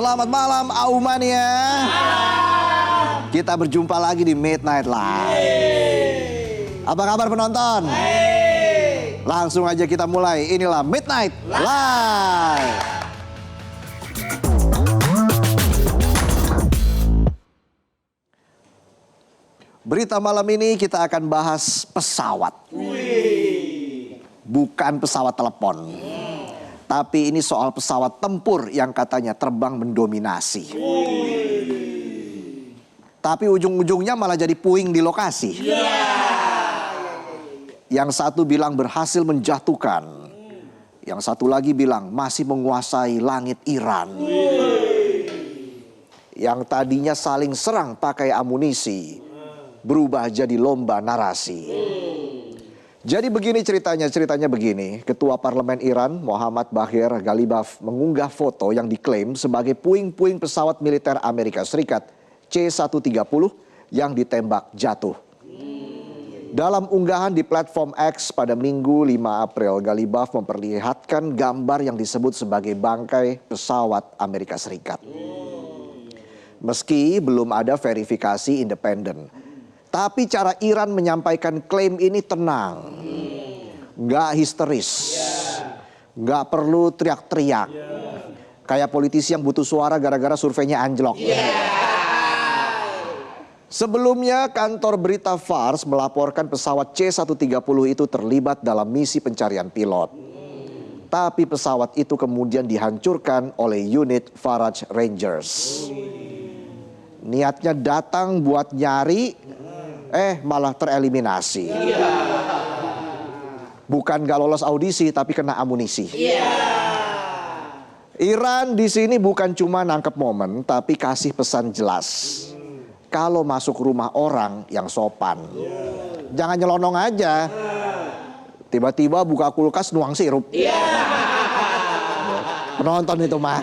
Selamat malam Aumania. Kita berjumpa lagi di Midnight Live. Apa kabar penonton? Langsung aja kita mulai. Inilah Midnight Live. Berita malam ini kita akan bahas pesawat. Bukan pesawat telepon. Tapi ini soal pesawat tempur yang katanya terbang mendominasi. Tapi ujung-ujungnya malah jadi puing di lokasi. Yang satu bilang berhasil menjatuhkan. Yang satu lagi bilang masih menguasai langit Iran. Yang tadinya saling serang pakai amunisi, berubah jadi lomba narasi. Jadi begini ceritanya begini. Ketua Parlemen Iran, Mohammad Baghir Ghalibaf, mengunggah foto yang diklaim sebagai puing-puing pesawat militer Amerika Serikat C-130 yang ditembak jatuh. Dalam unggahan di platform X pada Minggu 5 April, Ghalibaf memperlihatkan gambar yang disebut sebagai bangkai pesawat Amerika Serikat. Meski belum ada verifikasi independen. Tapi cara Iran menyampaikan klaim ini tenang. Nggak histeris. Nggak perlu teriak-teriak. Kayak politisi yang butuh suara gara-gara surveinya anjlok. Sebelumnya kantor berita Fars melaporkan pesawat C-130 itu terlibat dalam misi pencarian pilot. Tapi pesawat itu kemudian dihancurkan oleh unit Faraj Rangers. Niatnya datang buat nyari, malah tereliminasi. Bukan gak lolos audisi, tapi kena amunisi. Iran di sini bukan cuma nangkep momen, tapi kasih pesan jelas. Kalau masuk rumah orang yang sopan, jangan nyelonong aja. Tiba-tiba buka kulkas nuang sirup. Penonton itu mah.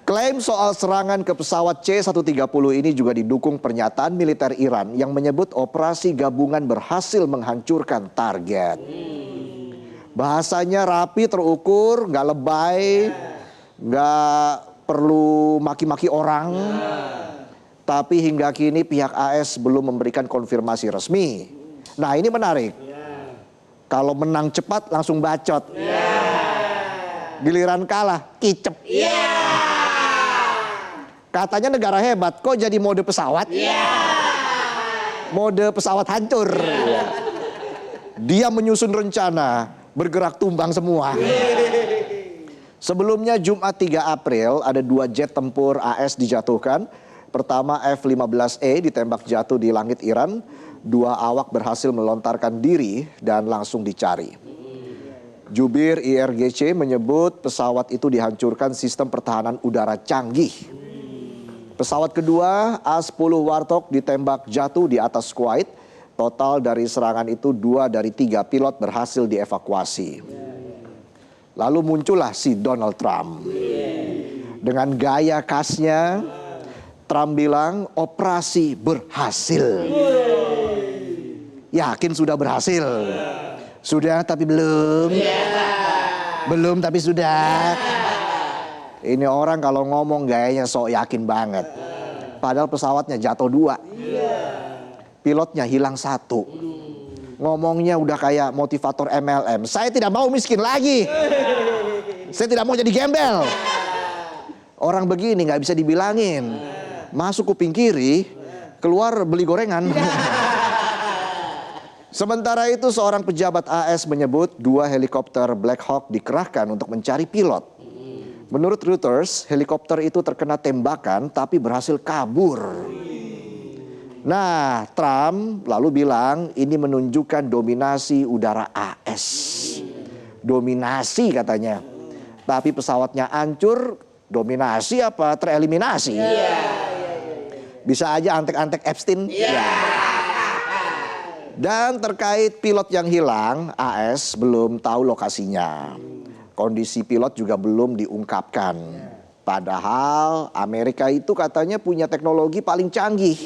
Klaim soal serangan ke pesawat C-130 ini juga didukung pernyataan militer Iran yang menyebut operasi gabungan berhasil menghancurkan target. Bahasanya rapi, terukur, nggak lebay, nggak perlu maki-maki orang. Tapi hingga kini pihak AS belum memberikan konfirmasi resmi. Nah ini menarik. Kalau menang cepat langsung bacot. Giliran kalah, kicep. Katanya negara hebat, kok jadi mode pesawat? Mode pesawat hancur. Dia menyusun rencana, bergerak tumbang semua. Sebelumnya Jumat 3 April ada 2 jet tempur AS dijatuhkan. Pertama F-15E ditembak jatuh di langit Iran. 2 awak berhasil melontarkan diri dan langsung dicari. Jubir IRGC menyebut pesawat itu dihancurkan sistem pertahanan udara canggih. Pesawat kedua A-10 Warthog ditembak jatuh di atas Kuwait. Total dari serangan itu 2 dari 3 pilot berhasil dievakuasi. Lalu muncullah si Donald Trump. Dengan gaya khasnya, Trump bilang operasi berhasil. Yakin sudah berhasil? Sudah tapi belum. Belum tapi sudah. Ini orang kalau ngomong gayanya sok yakin banget. Padahal pesawatnya jatuh 2. Pilotnya hilang 1. Ngomongnya udah kayak motivator MLM. Saya tidak mau miskin lagi. Saya tidak mau jadi gembel. Orang begini gak bisa dibilangin. Masuk kuping kiri, keluar beli gorengan. Sementara itu seorang pejabat AS menyebut 2 helikopter Black Hawk dikerahkan untuk mencari pilot. Menurut Reuters, helikopter itu terkena tembakan tapi berhasil kabur. Nah, Trump lalu bilang ini menunjukkan dominasi udara AS. Dominasi katanya. Tapi pesawatnya hancur, dominasi apa tereliminasi? Bisa aja antek-antek Epstein. Dan terkait pilot yang hilang, AS belum tahu lokasinya. Kondisi pilot juga belum diungkapkan. Padahal Amerika itu katanya punya teknologi paling canggih.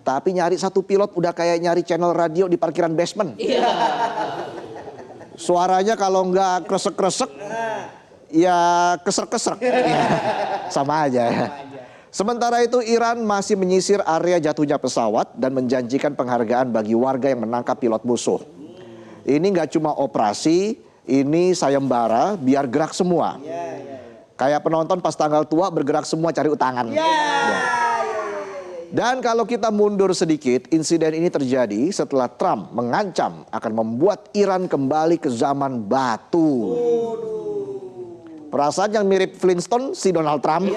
Tapi nyari satu pilot udah kayak nyari channel radio di parkiran basement. Suaranya kalau nggak kresek-kresek, Ya kesek-kesek. Ya, sama aja. Sementara itu Iran masih menyisir area jatuhnya pesawat dan menjanjikan penghargaan bagi warga yang menangkap pilot musuh. Ini nggak cuma operasi, ini sayembara biar gerak semua. Kayak penonton pas tanggal tua bergerak semua cari utangan. Ya. Dan kalau kita mundur sedikit, insiden ini terjadi setelah Trump mengancam akan membuat Iran kembali ke zaman batu. Perasaan yang mirip Flintstone si Donald Trump.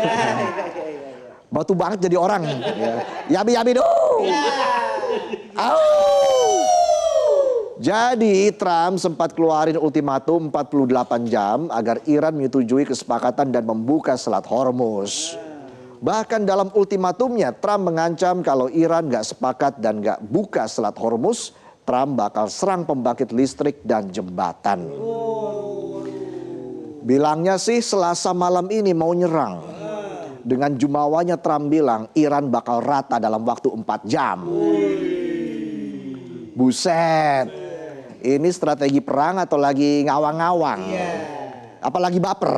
Batu banget jadi orang. Yabi-yabi dong. Jadi Trump sempat keluarin ultimatum 48 jam agar Iran menyetujui kesepakatan dan membuka Selat Hormuz. Bahkan dalam ultimatumnya Trump mengancam kalau Iran gak sepakat dan gak buka Selat Hormuz, Trump bakal serang pembangkit listrik dan jembatan. Bilangnya sih Selasa malam ini mau nyerang. Dengan jumawanya Trump bilang Iran bakal rata dalam waktu 4 jam. Buset. Ini strategi perang atau lagi ngawang-ngawang? Apalagi baper?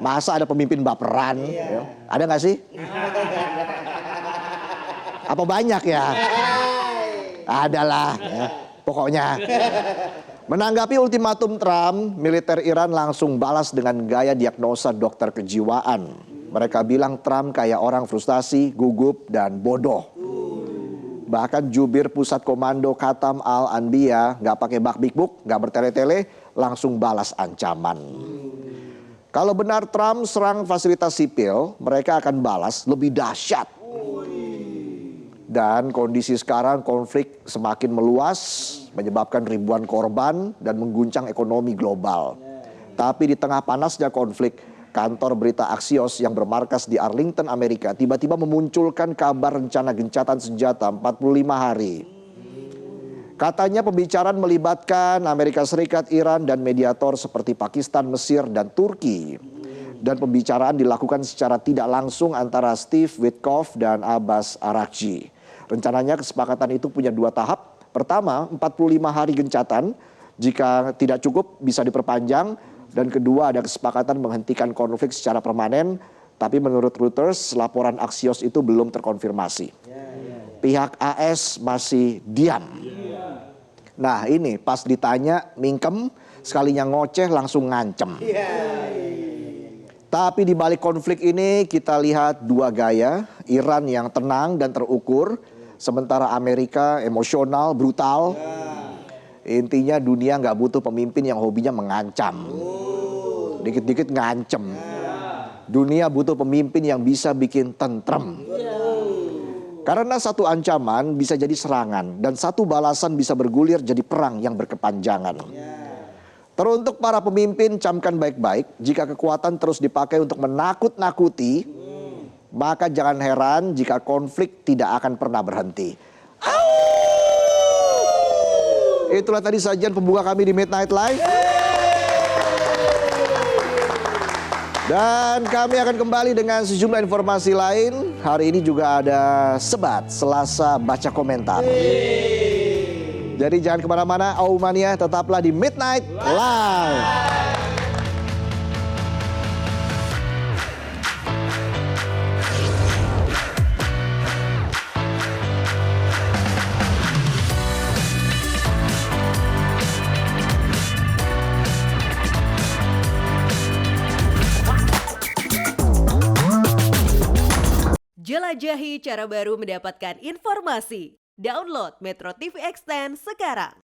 Masa ada pemimpin baperan? Ada gak sih? Apa banyak ya? Adalah ya, pokoknya. Menanggapi ultimatum Trump, militer Iran langsung balas dengan gaya diagnosa dokter kejiwaan. Mereka bilang Trump kayak orang frustasi, gugup, dan bodoh. Bahkan jubir pusat komando Khatam Al-Anbiya gak pakai bak-bik-buk, gak bertele-tele, langsung balas ancaman. Kalau benar Trump serang fasilitas sipil, mereka akan balas lebih dahsyat. Dan kondisi sekarang konflik semakin meluas, menyebabkan ribuan korban dan mengguncang ekonomi global. Tapi di tengah panasnya konflik, kantor berita Axios yang bermarkas di Arlington, Amerika tiba-tiba memunculkan kabar rencana gencatan senjata 45 hari. Katanya pembicaraan melibatkan Amerika Serikat, Iran, dan mediator seperti Pakistan, Mesir, dan Turki. Dan pembicaraan dilakukan secara tidak langsung antara Steve Witkoff dan Abbas Araghchi. Rencananya kesepakatan itu punya 2 tahap. Pertama, 45 hari gencatan. Jika tidak cukup bisa diperpanjang. Dan kedua, ada kesepakatan menghentikan konflik secara permanen. Tapi menurut Reuters, laporan Axios itu belum terkonfirmasi. Pihak AS masih diam. Nah ini pas ditanya mingkem, sekalinya ngoceh langsung ngancem. Tapi di balik konflik ini kita lihat 2 gaya. Iran yang tenang dan terukur, sementara Amerika emosional, brutal. Intinya dunia nggak butuh pemimpin yang hobinya mengancam. Dikit-dikit ngancem. Dunia butuh pemimpin yang bisa bikin tentrem. Karena satu ancaman bisa jadi serangan dan satu balasan bisa bergulir jadi perang yang berkepanjangan. Teruntuk para pemimpin, camkan baik-baik, jika kekuatan terus dipakai untuk menakut-nakuti, maka jangan heran jika konflik tidak akan pernah berhenti. Itulah tadi sajian pembuka kami di Midnight Live. Dan kami akan kembali dengan sejumlah informasi lain. Hari ini juga ada Sebat Selasa Baca Komentar. Jadi jangan kemana-mana, Aumania, tetaplah di Midnight Live. Jelajahi cara baru mendapatkan informasi. Download Metro TV Extend sekarang.